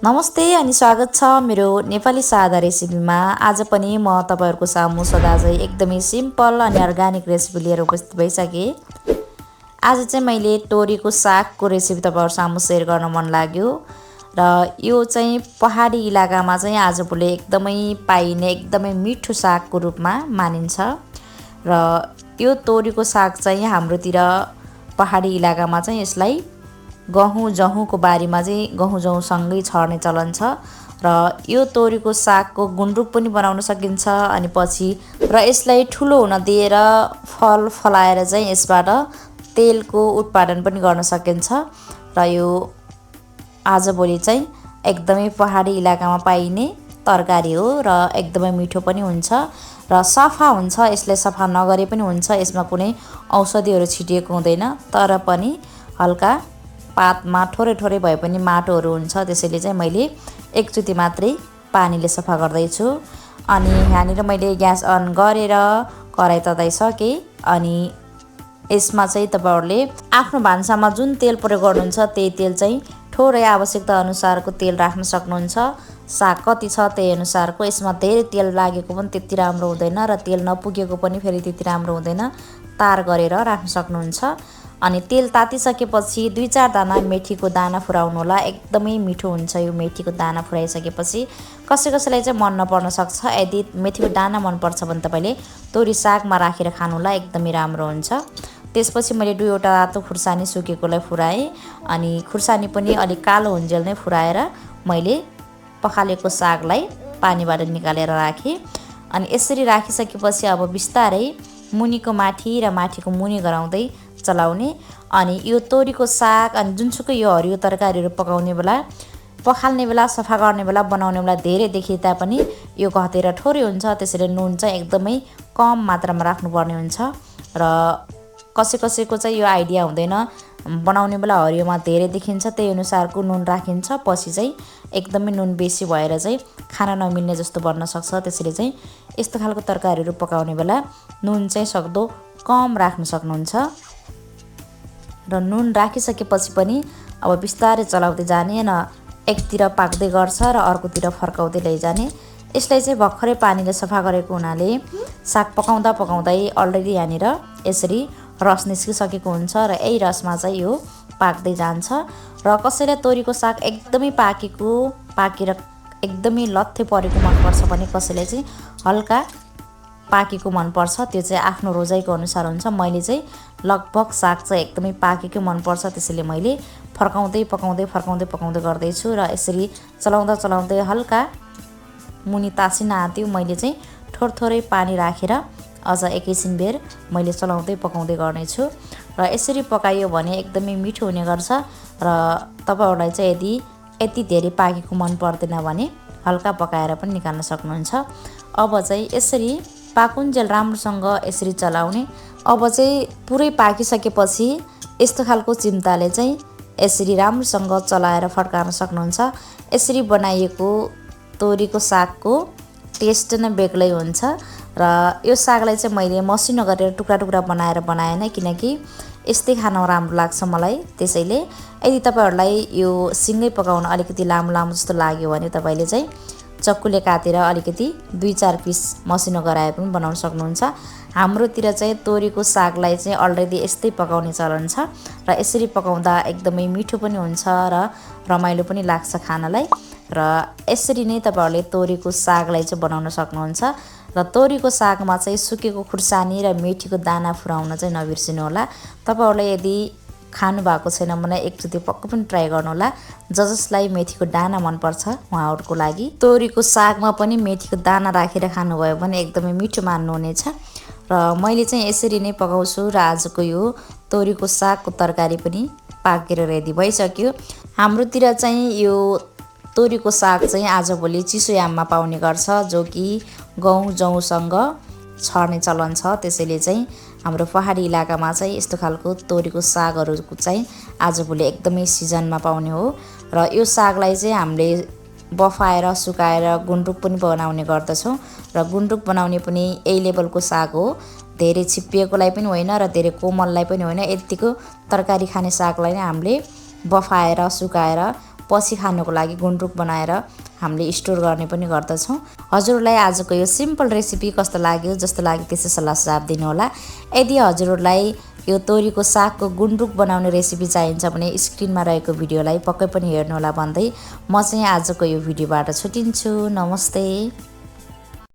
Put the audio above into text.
नमस्ते अनि स्वागत छ मेरो नेपाली सादा रेसिपीमा। आज पनि म तपाईहरुको सामु सदा चाहिँ एकदमै सिम्पल अनि अर्ग्यानिक रेसिपी लिएर उपस्थित भइसके। आज चाहिँ मैले तोरीको सागको रेसिपी तपाईहरु सामु शेयर गर्न मन लाग्यो र यो चाहिँ पहाडी इलाकामा चाहिँ आजभोलि एकदमै पाइने एकदमै मिठो सागको रूपमा मानिन्छ र यो तोरीको साग चाहिँ हाम्रोतिर पहाडी इलाकामा चाहिँ यसलाई गहुँ जहुँको बारीमा चाहिँ गहुँ जहुँसँगै छर्ने चलन छ र यो तोरीको सागको गुन्द्रुक पनि बनाउन सकिन्छ अनि पछि र यसलाई ठुलो हुन दिएर फल फलाएर चाहिँ यसबाट तेलको उत्पादन पनि गर्न सकिन्छ र यो आजभोलि चाहिँ एकदमै पहाडी इलाकामा पाइने तरकारी हो र एकदमै मिठो पनि हुन्छ र सफा हुन्छ। यसले सफा नगरे पनि हुन्छ, यसमा कुनै औषधिहरू छिटिएको हुँदैन, तर पनि हल्का पातमा थोरै थोरै भए पनि माटोहरू हुन्छ, त्यसैले चाहिँ मैले एकचोटि मात्रै पानीले सफा गर्दैछु। अनि यहाँनिर मैले ग्यास अन गरेर कराई तताइसकेँ अनि यसमा चाहिँ तपाईहरुले आफ्नो भान्सामा जुन तेल प्रयोग गर्नुहुन्छ त्यही तेल चाहिँ थोरै आवश्यकता अनुसारको तेल राख्न सक्नुहुन्छ। साग कति छ त्यही अनुसारको, यसमा धेरै तेल लागेको पनि त्यति राम्रो हुँदैन र तेल नपुगेको पनि फेरि त्यति राम्रो हुँदैन, तार गरेर राख्न सक्नुहुन्छ। अनि तेल तातिसकेपछि 2-4 दाना मेथीको दाना फुराउनु होला, एकदमै मिठो हुन्छ यो मेथीको दाना फुराइसकेपछि। कसैलाई चाहिँ मन नपर्न सक्छ, यदि मेथीको दाना मन पर्छ भने तपाईले तोरी सागमा राखेर खानु होला, एकदमै राम्रो हुन्छ। त्यसपछि मैले 2वटा रातो खुर्सानी सुकेकोलाई फुराएँ अनि खुर्सानी पनि अलि कालो हुन्जेल नै फुराएर मैले पखालेको सागलाई पानीबाट निकालेर राखेँ। अनि यसरी राखिसकेपछि अब बिस्तारै मुनिको माथि र माथिको मुनि गराउँदै चलाउने। अनि यो तोरीको साग अनि जुनसुकै यो हरियो तरकारीहरू पकाउने बेला, पखाल्ने बेला, सफा गर्ने बेला, बनाउने बेला धेरै देखिए तापनि यो घटेर थोरै हुन्छ, त्यसैले नुन चाहिँ एकदमै कम मात्रामा राख्नुपर्ने हुन्छ र कसैको चाहिँ यो आइडिया हुँदैन, बनाउने बेला हरियोमा धेरै देखिन्छ त्यही अनुसारको नुन राखिन्छ, पछि चाहिँ एकदमै नुन बेसी भएर चाहिँ खाना नमिल्ने जस्तो बन्न सक्छ। त्यसैले चाहिँ यस्तो खालको तरकारीहरू पकाउने बेला नुन चाहिँ सक्दो कम राख्न सक्नुहुन्छ र नुन राखिसकेपछि पनि अब बिस्तारै चलाउँदै जाने न एकतिर पाक्दै गर्छ र अर्कोतिर फर्काउँदै लैजाने। यसलाई चाहिँ भर्खरै पानीले सफा गरेको हुनाले साग पकाउँदा पकाउँदै अलरेडी यहाँनिर यसरी रस निस्किसकेको हुन्छ र यही रसमा चाहिँ यो पाक्दै जान्छ। र कसैलाई तोरीको साग एकदमै पाकेर एकदमै लत्थे परेको मनपर्छ भने कसैलाई चाहिँ हल्का पाकेको मनपर्छ, त्यो चाहिँ आफ्नो रोजाइको अनुसार हुन्छ। मैले चाहिँ लगभग साग चाहिँ एकदमै पाकेकै मनपर्छ, त्यसैले मैले फर्काउँदै पकाउँदै गर्दैछु र यसरी चलाउँदै हल्का मुनि तासिन आँट्यो, मैले चाहिँ थोरै पानी राखेर अझ एकैछिन बेर मैले चलाउँदै पकाउँदै गर्नेछु र यसरी पकाइयो भने एकदमै मिठो हुने गर्छ र तपाईहरुलाई चाहिँ यति धेरै पाकेको मन पर्दैन भने हल्का पकाएर पनि निकाल्न सक्नुहुन्छ। अब चाहिँ यसरी पाकुन्जेल राम्रोसँग यसरी चलाउने। अब चाहिँ पुरै पाकिसकेपछि यस्तो खालको चिम्टाले चाहिँ यसरी राम्रोसँग चलाएर फर्काउन सक्नुहुन्छ। यसरी बनाइएको तोरीको सागको टेस्ट नै बेग्लै हुन्छ र यो सागलाई चाहिँ मैले मसिनो गरेर टुक्रा बनाएन, किनकि यस्तै खान राम्रो लाग्छ मलाई। त्यसैले यदि तपाईहरुलाई यो सिँगै पकाउन अलिकति लामो जस्तो लाग्यो भने तपाईले चाहिँ चक्कुले काटेर अलिकति 2-4 पिस मसिनो गराए पनि बनाउन सक्नुहुन्छ। हाम्रोतिर चाहिँ तोरीको सागलाई चाहिँ अलरेडी यस्तै पकाउने चलन छ र यसरी पकाउँदा एकदमै मिठो पनि हुन्छ र रमाइलो पनि लाग्छ खानलाई। र यसरी नै तपाईहरुले तोरीको सागलाई चाहिँ बनाउन सक्नुहुन्छ र तोरीको सागमा चाहिँ सुकेको खुर्सानी र मेथीको दाना फुराउन चाहिँ नबिर्सिनु होला। तपाईहरुले यदि खानु भएको छैन भने एकचोटि पक्कै पनि ट्राई गर्नु होला। जसलाई मेथीको दाना मनपर्छ उहाँहरुको लागि तोरीको सागमा पनि मेथीको दाना राखेर खानुभयो भने एकदमै मिठो मान्नुहुनेछ। र मैले चाहिँ यसरी नै पकाउँछु र आजको यो तोरीको सागको तरकारी पनि पाकेर रेडी भइसक्यो। हाम्रोतिर चाहिँ यो तोरीको साग चाहिँ आजभोलि चिसो याममा पाउने गर्छ, जो कि गहुँ जौसँग छर्ने चलन छ। त्यसैले चाहिँ हाम्रो पहाडी इलाकामा चाहिँ यस्तो खालको तोरीको सागहरूको चाहिँ आजभोलि एकदमै सिजनमा पाउने हो र यो सागलाई चाहिँ हामीले बफाएर सुकाएर गुन्द्रुक पनि बनाउने गर्दछौँ र गुन्द्रुक बनाउने पनि यही लेभलको साग हो, धेरै छिप्पिएकोलाई पनि होइन र धेरै कोमललाई पनि होइन। यतिको तरकारी खाने सागलाई नै हामीले बफाएर सुकाएर पछि खानको लागि गुन्द्रुक बनाएर हामीले स्टोर गर्ने पनि गर्दछौँ। हजुरहरूलाई आजको यो सिम्पल रेसिपी कस्तो लाग्यो जस्तो लाग्यो त्यसै सल्लाह सुझाव दिनुहोला। यदि हजुरहरूलाई यो तोरीको सागको गुन्द्रुक बनाउने रेसिपी चाहिन्छ भने स्क्रिनमा रहेको भिडियोलाई पक्कै पनि हेर्नुहोला भन्दै म चाहिँ आजको यो भिडियोबाट छुटिन्छु। नमस्ते।